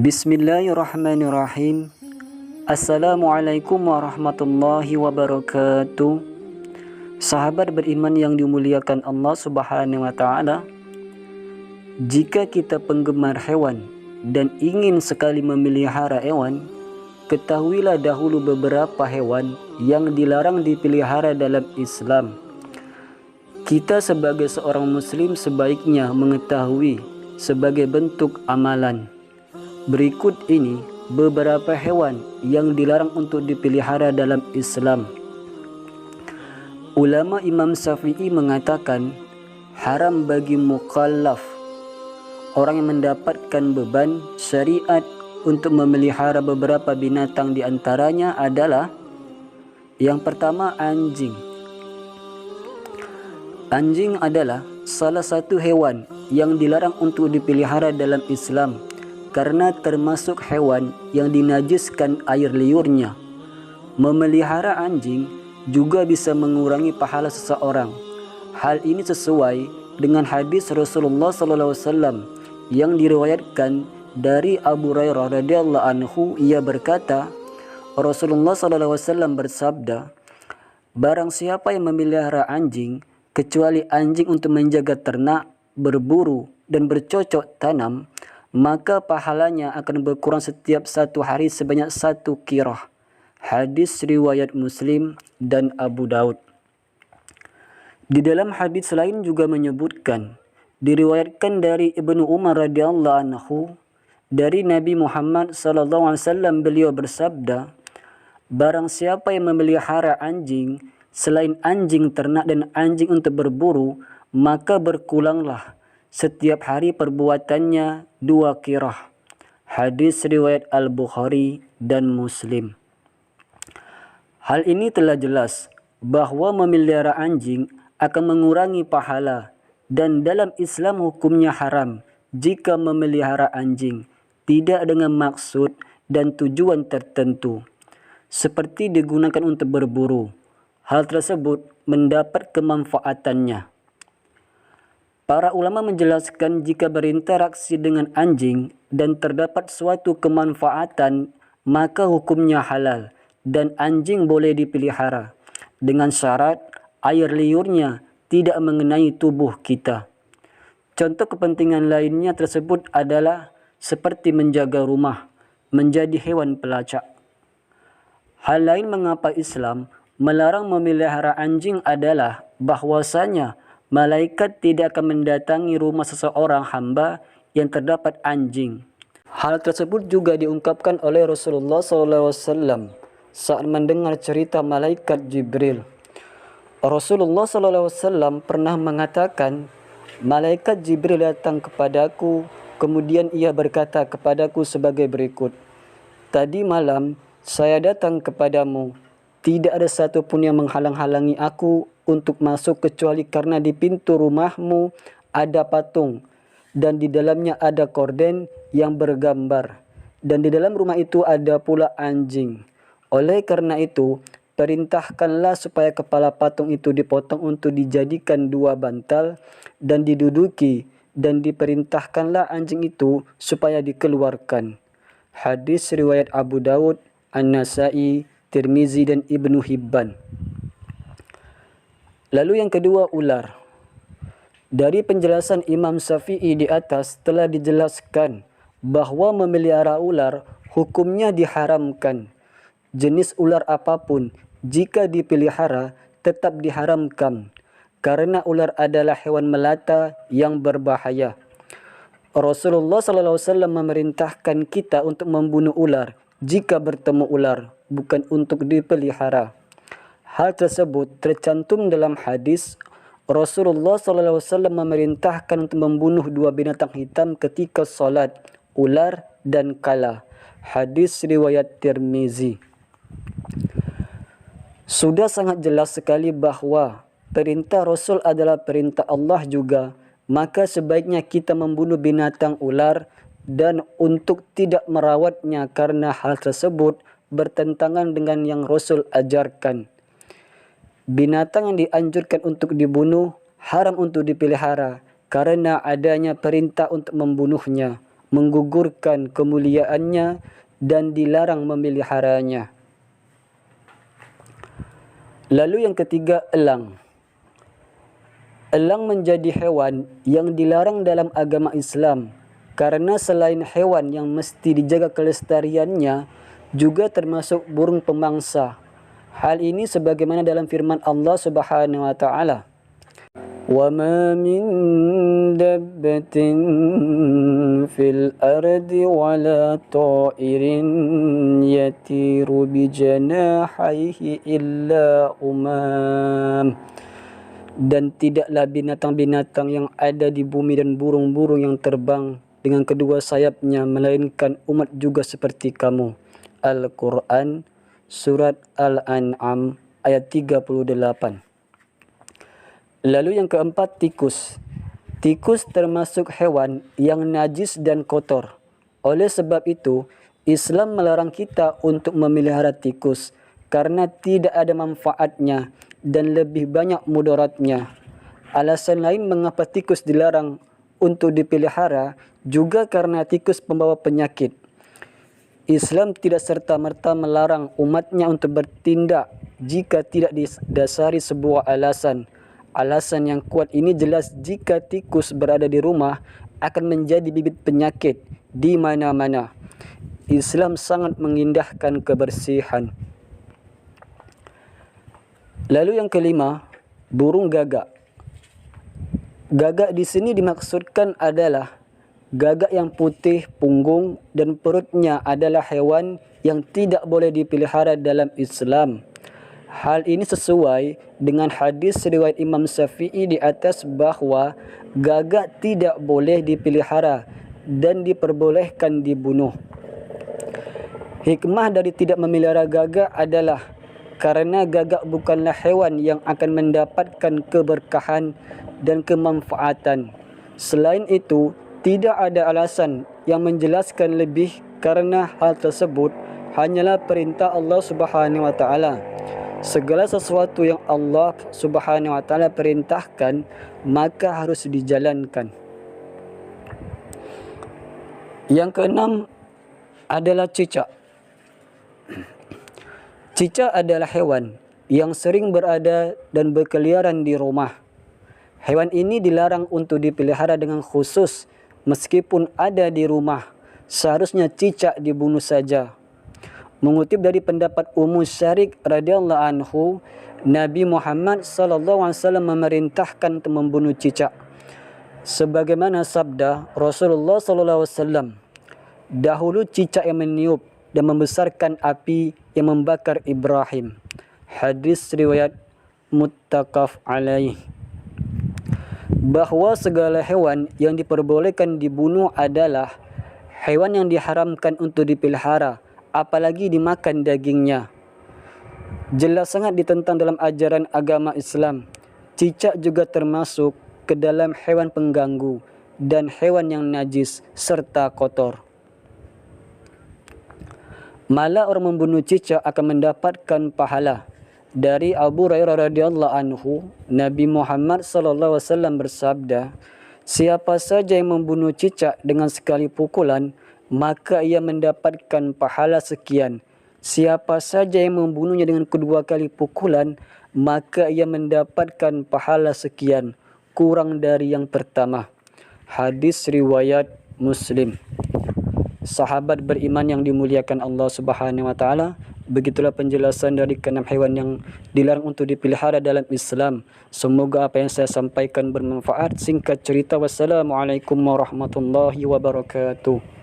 Bismillahirrahmanirrahim. Assalamualaikum warahmatullahi wabarakatuh. Sahabat beriman yang dimuliakan Allah Subhanahu wa taala, jika kita penggemar hewan dan ingin sekali memelihara hewan, ketahuilah dahulu beberapa hewan yang dilarang dipelihara dalam Islam. Kita sebagai seorang muslim sebaiknya mengetahui sebagai bentuk amalan. Berikut ini beberapa hewan yang dilarang untuk dipelihara dalam Islam. Ulama Imam Syafi'i mengatakan haram bagi mukallaf, orang yang mendapatkan beban syariat, untuk memelihara beberapa binatang. Di antaranya adalah yang pertama, anjing. Anjing adalah salah satu hewan yang dilarang untuk dipelihara dalam Islam karena termasuk hewan yang dinajiskan air liurnya. Memelihara anjing juga bisa mengurangi pahala seseorang. Hal ini sesuai dengan hadis Rasulullah SAW yang diriwayatkan dari Abu Hurairah radhiyallahu anhu. Ia berkata, Rasulullah SAW bersabda, barang siapa yang memelihara anjing kecuali anjing untuk menjaga ternak, berburu dan bercocok tanam, maka pahalanya akan berkurang setiap satu hari sebanyak 1 qirah. Hadis riwayat Muslim dan Abu Daud. Di dalam hadis lain juga menyebutkan, diriwayatkan dari Ibnu Umar radhiyallahu anhu dari Nabi Muhammad SAW, beliau bersabda, barang siapa yang memelihara anjing selain anjing ternak dan anjing untuk berburu, maka berkulanglah setiap hari perbuatannya 2 qirah. Hadis riwayat Al-Bukhari dan Muslim. Hal ini telah jelas bahwa memelihara anjing akan mengurangi pahala, dan dalam Islam hukumnya haram jika memelihara anjing tidak dengan maksud dan tujuan tertentu, seperti digunakan untuk berburu. Hal tersebut mendapat kemanfaatannya. Para ulama menjelaskan jika berinteraksi dengan anjing dan terdapat suatu kemanfaatan, maka hukumnya halal dan anjing boleh dipelihara dengan syarat air liurnya tidak mengenai tubuh kita. Contoh kepentingan lainnya tersebut adalah seperti menjaga rumah, menjadi hewan pelacak. Hal lain mengapa Islam melarang memelihara anjing adalah bahwasanya malaikat tidak akan mendatangi rumah seseorang hamba yang terdapat anjing. Hal tersebut juga diungkapkan oleh Rasulullah SAW saat mendengar cerita malaikat Jibril. Rasulullah SAW pernah mengatakan, malaikat Jibril datang kepadaku, kemudian ia berkata kepadaku sebagai berikut, tadi malam saya datang kepadamu, tidak ada satupun yang menghalang-halangi aku untuk masuk kecuali karena di pintu rumahmu ada patung dan di dalamnya ada korden yang bergambar, dan di dalam rumah itu ada pula anjing. Oleh karena itu, perintahkanlah supaya kepala patung itu dipotong untuk dijadikan 2 bantal dan diduduki, dan diperintahkanlah anjing itu supaya dikeluarkan. Hadis riwayat Abu Daud, An-Nasai, Tirmizi dan Ibnu Hibban. Lalu yang kedua, ular. Dari penjelasan Imam Syafi'i di atas telah dijelaskan bahwa memelihara ular hukumnya diharamkan. Jenis ular apapun jika dipelihara tetap diharamkan karena ular adalah hewan melata yang berbahaya. Rasulullah SAW memerintahkan kita untuk membunuh ular jika bertemu ular, bukan untuk dipelihara. Hal tersebut tercantum dalam hadis Rasulullah SAW memerintahkan untuk membunuh 2 binatang hitam ketika salat, ular dan kala. Hadis riwayat Tirmizi. Sudah sangat jelas sekali bahwa perintah Rasul adalah perintah Allah juga, maka sebaiknya kita membunuh binatang ular dan untuk tidak merawatnya karena hal tersebut bertentangan dengan yang Rasul ajarkan. Binatang yang dianjurkan untuk dibunuh haram untuk dipelihara karena adanya perintah untuk membunuhnya. menggugurkan kemuliaannya dan dilarang memeliharanya. Lalu yang ketiga, elang. Elang menjadi hewan yang dilarang dalam agama Islam karena selain hewan yang mesti dijaga kelestariannya, juga termasuk burung pemangsa. Hal ini sebagaimana dalam firman Allah Subhanahu wa taala, "Wa ma min dabbatin fil ardi wa la ta'irin yatiru bi janahihi illa umam." Dan tidaklah binatang-binatang yang ada di bumi dan burung-burung yang terbang dengan kedua sayapnya, melainkan umat juga seperti kamu. Al-Quran, Surat Al-An'am, ayat 38. Lalu yang keempat, tikus. Tikus termasuk hewan yang najis dan kotor. Oleh sebab itu, Islam melarang kita untuk memelihara tikus karena tidak ada manfaatnya dan lebih banyak mudaratnya. Alasan lain mengapa tikus dilarang untuk dipelihara juga karena tikus pembawa penyakit. Islam tidak serta-merta melarang umatnya untuk bertindak jika tidak didasari sebuah alasan. Alasan yang kuat ini jelas jika tikus berada di rumah akan menjadi bibit penyakit di mana-mana. Islam sangat mengindahkan kebersihan. Lalu yang kelima, burung gagak. Gagak di sini dimaksudkan adalah gagak yang putih punggung dan perutnya adalah hewan yang tidak boleh dipelihara dalam Islam. Hal ini sesuai dengan hadis riwayat Imam Syafi'i di atas bahwa gagak tidak boleh dipelihara dan diperbolehkan dibunuh. Hikmah dari tidak memelihara gagak adalah karena gagak bukanlah hewan yang akan mendapatkan keberkahan dan kemanfaatan. Selain itu, tidak ada alasan yang menjelaskan lebih karena hal tersebut hanyalah perintah Allah Subhanahu wa taala. Segala sesuatu yang Allah Subhanahu wa taala perintahkan maka harus dijalankan. Yang keenam adalah cicak. Cicak adalah hewan yang sering berada dan berkeliaran di rumah. Hewan ini dilarang untuk dipelihara dengan khusus meskipun ada di rumah. Seharusnya cicak dibunuh saja. Mengutip dari pendapat Ummu Syarik radhiyallahu anhu, Nabi Muhammad SAW memerintahkan untuk membunuh cicak. Sebagaimana sabda Rasulullah SAW, dahulu cicak yang meniup dan membesarkan api yang membakar Ibrahim. Hadis riwayat muttafaq alaih. Bahwa segala hewan yang diperbolehkan dibunuh adalah hewan yang diharamkan untuk dipelihara, apalagi dimakan dagingnya. Jelas sangat ditentang dalam ajaran agama Islam. Cicak juga termasuk ke dalam hewan pengganggu dan hewan yang najis serta kotor. Malah orang membunuh cicak akan mendapatkan pahala. Dari Abu Hurairah radhiyallahu anhu, Nabi Muhammad sallallahu alaihi wasallam bersabda, siapa saja yang membunuh cicak dengan sekali pukulan, maka ia mendapatkan pahala sekian. Siapa saja yang membunuhnya dengan kedua kali pukulan, maka ia mendapatkan pahala sekian, kurang dari yang pertama. Hadis riwayat Muslim. Sahabat beriman yang dimuliakan Allah Subhanahu wa taala, begitulah penjelasan dari keenam hewan yang dilarang untuk dipelihara dalam Islam. Semoga apa yang saya sampaikan bermanfaat. Singkat cerita, wassalamualaikum warahmatullahi wabarakatuh.